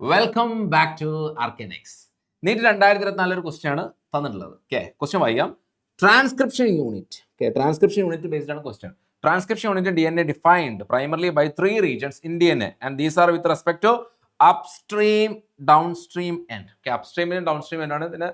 Welcome back to Arcanex. NEET 2024 ഒരു question ആണ് തന്നിട്ടുള്ളത്. ഓക്കെ, ക്വസ്റ്റ്യൻ വായിക്കാം. Transcription unit. Okay, transcription unit based ആണ് question. Transcription unit DNA defined primarily by three regions in DNA and these are with respect to upstream, downstream end. Okay, upstream and downstream end ആണ് ഇതിന്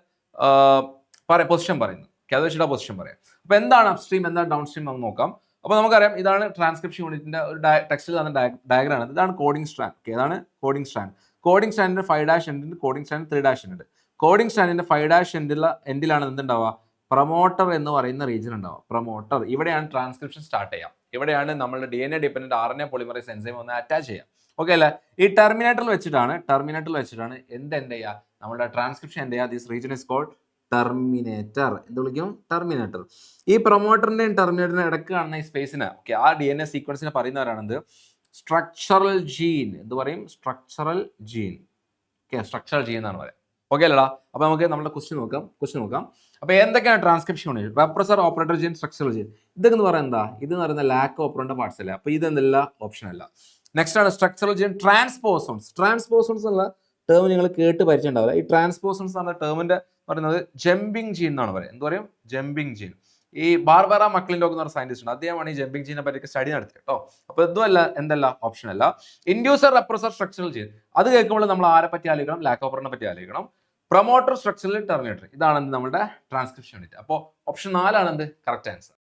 position പറയുന്നത്. Okay, അത് വെച്ചിട്ട് position പറയാം. അപ്പോൾ എന്താണ് upstream, എന്താണ് ഡൗൺസ്ട്രീം എന്ന് നോക്കാം. അപ്പോൾ നമുക്കറിയാം ഇതാണ് ട്രാൻസ്ക്രിപ്ഷൻ യൂണിറ്റിന്റെ ഒരു ടെക്സ്റ്റിൽ തന്ന ഡയഗ്രാം ആണ്. ഇതാണ് കോഡിംഗ് സ്ട്രാൻഡ്. ഓക്കെ, ഇതാണ് കോഡിംഗ് സ്ട്രാൻഡ്. കോഡിംഗ് സ്റ്റാൻഡിന്റെ 5' end, coding stand 3' end. Coding സ്റ്റാൻഡിന്റെ 5' എൻഡിലാണ് എന്തുണ്ടാവുക? പ്രൊമോട്ടർ എന്ന് പറയുന്ന റീജിയൻ ഉണ്ടാവുക. പ്രൊമോട്ടർ, ഇവിടെയാണ് ട്രാൻസ്ക്രിപ്ഷൻ സ്റ്റാർട്ട് ചെയ്യാം. ഇവിടെയാണ് നമ്മളുടെ DNA dependent RNA polymerise enzyme ഒന്ന് അറ്റാച്ച് ചെയ്യാം. ഓക്കെ അല്ലേ? ഈ ടെർമിനേറ്ററിൽ വെച്ചിട്ടാണ് എന്ത് ചെയ്യുക? നമ്മുടെ ട്രാൻസ്ക്രിപ്ഷൻ എന്ത് ചെയ്യുക? This region is called terminator. എന്ത് വിളിക്കും? ടെർമിനേറ്റർ. ഈ പ്രൊമോട്ടറിന്റെയും ടെർമിനേറ്ററിന്റെ ഇടയ്ക്ക് കാണുന്ന ഈ സ്പേസിന്, ഓക്കെ, ആ DNA സീക്വൻസിനെ പറയുന്നവരാണെന്ത്? Structural gene. എന്ത് പറയും? Structural gene. Okay, structural gene എന്നാണ് പറയാം. ഓക്കെ അല്ലടാ? അപ്പൊ നമുക്ക് നമ്മുടെ ക്വസ്റ്റ്യൻ നോക്കാം. അപ്പൊ എന്തൊക്കെയാണ് transcription unit? Repressor, operator gene, structural gene. ഇതൊക്കെ എന്ന് പറയുന്നത് എന്താ? ഇത് എന്ന് പറയുന്ന ലാക്ക് ഓപ്പറേറ്റർ പാർട്സ് അല്ല. അപ്പൊ ഇതെന്തല്ല? ഓപ്ഷൻ അല്ല. നെക്സ്റ്റ് ആണ് സ്ട്രക്ചറൽ ജീൻ. ട്രാൻസ്പോസോൺസ് എന്നുള്ള ടേം നിങ്ങൾ കേട്ട് പരിചയമുണ്ടാവില്ല. ഈ ട്രാൻസ്പോസോൺസ് എന്ന ടേമിന്റെ പറയുന്നത് ജമ്പിങ് ജീൻ എന്നാണ് പറയുന്നത്. എന്ത് പറയും? Jumping gene. ഈ ബാർബറ മക്ലിൻഡോക്ക് എന്ന് പറഞ്ഞ സയന്റിസ്റ്റ് ഉണ്ട്, അദ്ദേഹമാണ് ഈ ജമ്പിങ് ജീനെ പറ്റി സ്റ്റഡി നടത്തിയത് കേട്ടോ. അപ്പൊ ഇതും എന്തല്ല? ഓപ്ഷൻ അല്ല. Inducer, repressor, structural gene. അത് കേൾക്കുമ്പോൾ നമ്മൾ ആരെ പറ്റി ആലോചിക്കണം? ലാക്ക് ഓപ്പറിനെ പറ്റി ആലോചിക്കണം. Promoter, structural, Terminator. ഇതാണ് നമ്മുടെ ട്രാൻസ്ക്രിപ്ഷൻ യൂണിറ്റ്. അപ്പോൾ ഓപ്ഷൻ 4 ആണ് എന്ത്? Correct answer.